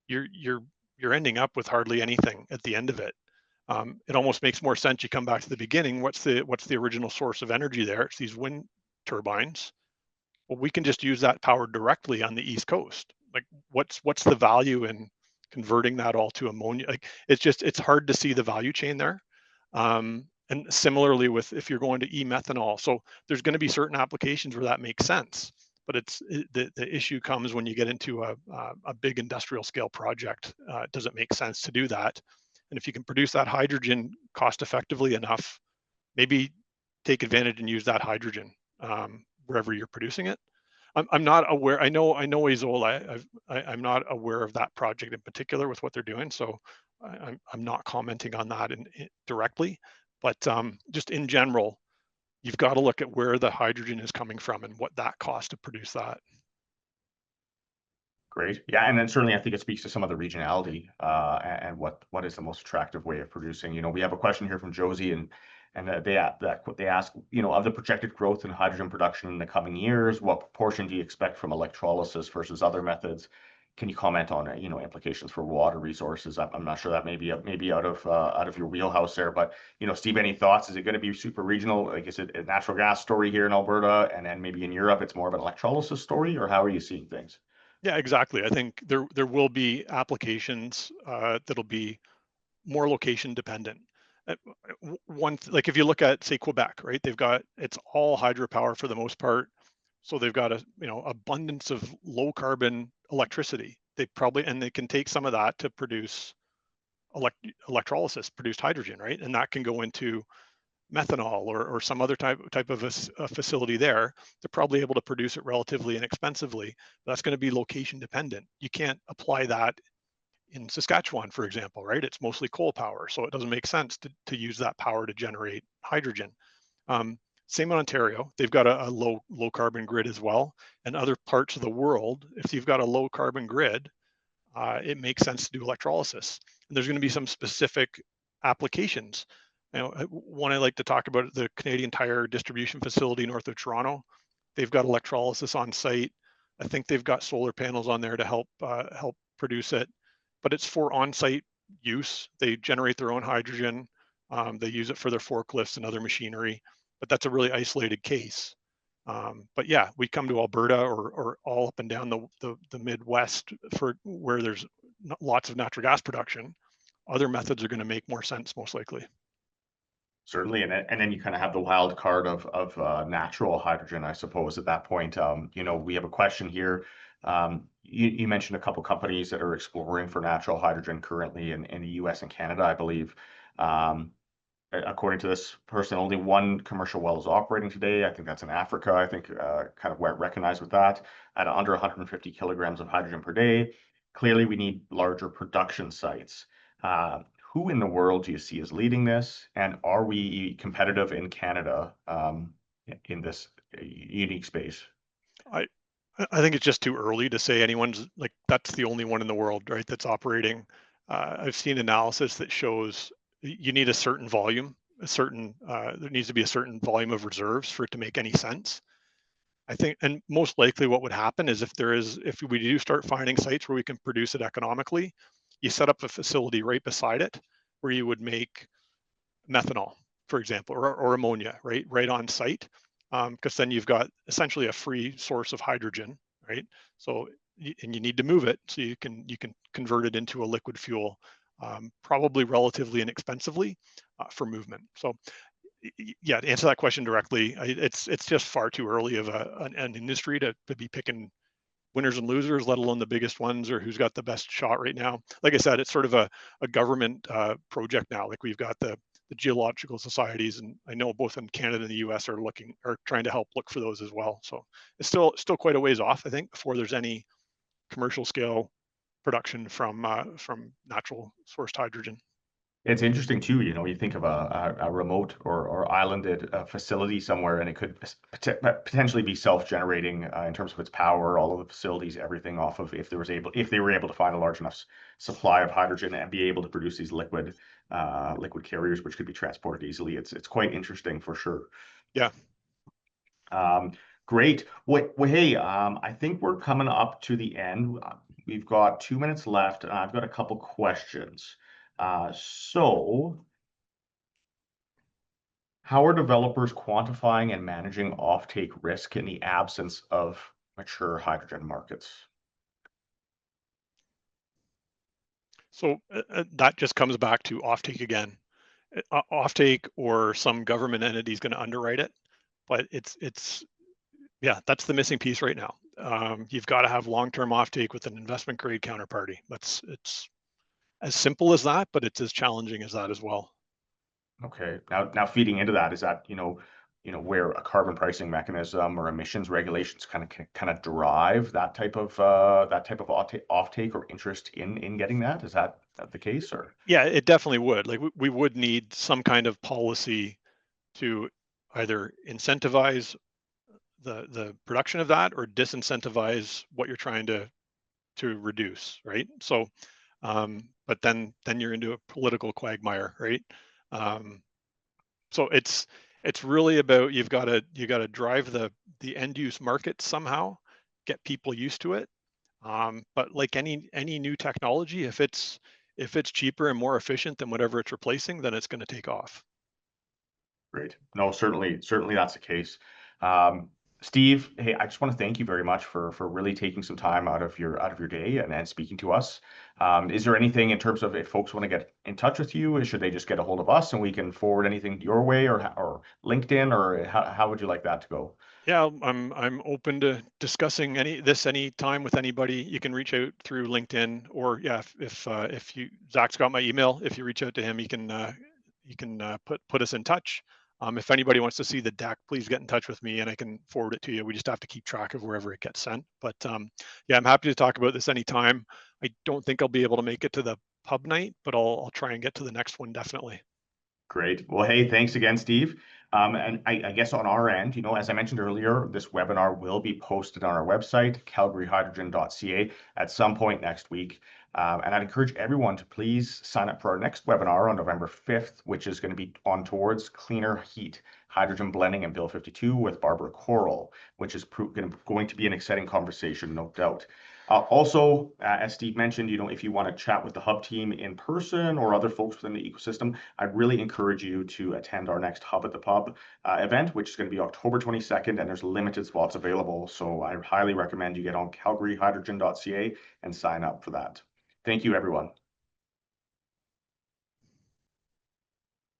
you're you're you're ending up with hardly anything at the end of it. It almost makes more sense. You come back to the beginning. What's the original source of energy there? It's these wind turbines. Well, we can just use that power directly on the East Coast. Like, what's the value in converting that all to ammonia? Like, it's hard to see the value chain there. And similarly with if you're going to e-methanol, so there's going to be certain applications where that makes sense. But the issue comes when you get into a big industrial scale project. Does it make sense to do that? And if you can produce that hydrogen cost effectively enough, maybe take advantage and use that hydrogen wherever you're producing it. I'm not aware. I know Azola. I'm not aware of that project in particular with what they're doing. So I'm not commenting on that directly. But just in general, you've got to look at where the hydrogen is coming from and what that costs to produce that. Great. Yeah, and then certainly I think it speaks to some of the regionality and what is the most attractive way of producing. We have a question here from Josie, and they ask, of the projected growth in hydrogen production in the coming years, what proportion do you expect from electrolysis versus other methods? Can you comment on implications for water resources? I'm not sure that maybe out of your wheelhouse there, but Steve, any thoughts? Is it going to be super regional? Like, is it a natural gas story here in Alberta, and then maybe in Europe it's more of an electrolysis story, or how are you seeing things? Yeah, exactly. I think there will be applications that'll be more location dependent. Like if you look at say Quebec, right? It's all hydropower for the most part, so they've got a abundance of low carbon electricity. They can take some of that to produce electrolysis produced hydrogen, right? And that can go into methanol or some other type of a facility there. They're probably able to produce it relatively inexpensively. But that's going to be location dependent. You can't apply that in Saskatchewan, for example, right? It's mostly coal power, so it doesn't make sense to use that power to generate hydrogen. Um, Same in Ontario. They've got a low carbon grid as well. And other parts of the world, if you've got a low carbon grid, it makes sense to do electrolysis. And there's going to be some specific applications. One I like to talk about, the Canadian Tire distribution facility north of Toronto. They've got electrolysis on site. I think they've got solar panels on there to help produce it, but it's for on-site use. They generate their own hydrogen. They use it for their forklifts and other machinery, but that's a really isolated case. But yeah, we come to Alberta or all up and down the Midwest for where there's lots of natural gas production. Other methods are going to make more sense, most likely. Certainly, and then you kind of have the wild card of natural hydrogen, I suppose, at that point. We have a question here. You mentioned a couple companies that are exploring for natural hydrogen currently in the US and Canada, I believe. Um, According to this person, only one commercial well is operating today. I think that's in Africa. I think kind of where recognized with that at under 150 kilograms of hydrogen per day. Clearly, we need larger production sites. Who in the world do you see as leading this? And are we competitive in Canada in this unique space? I I think it's just too early to say anyone's like that's the only one in the world, right? That's operating. I've seen analysis that shows you need a certain volume, there needs to be a certain volume of reserves for it to make any sense. I think, and most likely what would happen is if we do start finding sites where we can produce it economically, you set up a facility right beside it where you would make methanol, for example, or ammonia, right on site, because then you've got essentially a free source of hydrogen, right? So, and you need to move it so you can convert it into a liquid fuel, probably relatively inexpensively for movement. So, yeah, to answer that question directly, it's just far too early of an industry to be picking winners and losers, let alone the biggest ones or who's got the best shot right now. Like I said, it's sort of a government project now. Like we've got the geological societies, and I know both in Canada and the US are trying to help look for those as well. So it's still quite a ways off, I think, before there's any commercial scale production from natural sourced hydrogen. It's interesting too, you think of a remote or islanded facility somewhere, and it could potentially be self-generating in terms of its power, all of the facilities, everything off of if they were able to find a large enough supply of hydrogen and be able to produce these liquid carriers, which could be transported easily. It's quite interesting for sure. Yeah. Um, Great. Hey, I think we're coming up to the end. We've got 2 minutes left, and I've got a couple questions. So, how are developers quantifying and managing offtake risk in the absence of mature hydrogen markets? So that just comes back to offtake again. Offtake or some government entity is going to underwrite it, but it's yeah, that's the missing piece right now. You've got to have long-term offtake with an investment grade counterparty. It's as simple as that, but it's as challenging as that as well. Okay. Now feeding into that, is that, where a carbon pricing mechanism or emissions regulations kind of derive that type of offtake or interest in getting that? Is that the case or? Yeah, it definitely would. Like we would need some kind of policy to either incentivize the production of that or disincentivize what you're trying to reduce, right? So, but then you're into a political quagmire, right? So it's really about you got to drive the end use market somehow, get people used to it. But like any new technology, if it's cheaper and more efficient than whatever it's replacing, then it's going to take off. Great. No, certainly that's the case. Um, Steve, hey, I just want to thank you very much for really taking some time out of your day and speaking to us. Is there anything in terms of if folks want to get in touch with you, should they just get a hold of us and we can forward anything your way or LinkedIn or how would you like that to go? Yeah, I'm open to discussing any time with anybody. You can reach out through LinkedIn, or yeah, if you Zach's got my email. If you reach out to him, you can put us in touch. If anybody wants to see the deck, please get in touch with me and I can forward it to you. We just have to keep track of wherever it gets sent. But yeah, I'm happy to talk about this anytime. I don't think I'll be able to make it to the pub night, but I'll try and get to the next one definitely. Great. Well, hey, thanks again, Steve. And I guess on our end, as I mentioned earlier, this webinar will be posted on our website, calgaryhydrogen.ca, at some point next week. And I'd encourage everyone to please sign up for our next webinar on November 5th, which is going to be on towards cleaner heat, hydrogen blending, and Bill 52 with Barbara Coral, which is going to be an exciting conversation, no doubt. Also, as Steve mentioned, if you want to chat with the Hub team in person or other folks within the ecosystem, I'd really encourage you to attend our next Hub at the Pub event, which is going to be October 22nd, and there's limited spots available. So I highly recommend you get on calgaryhydrogen.ca and sign up for that. Thank you, everyone.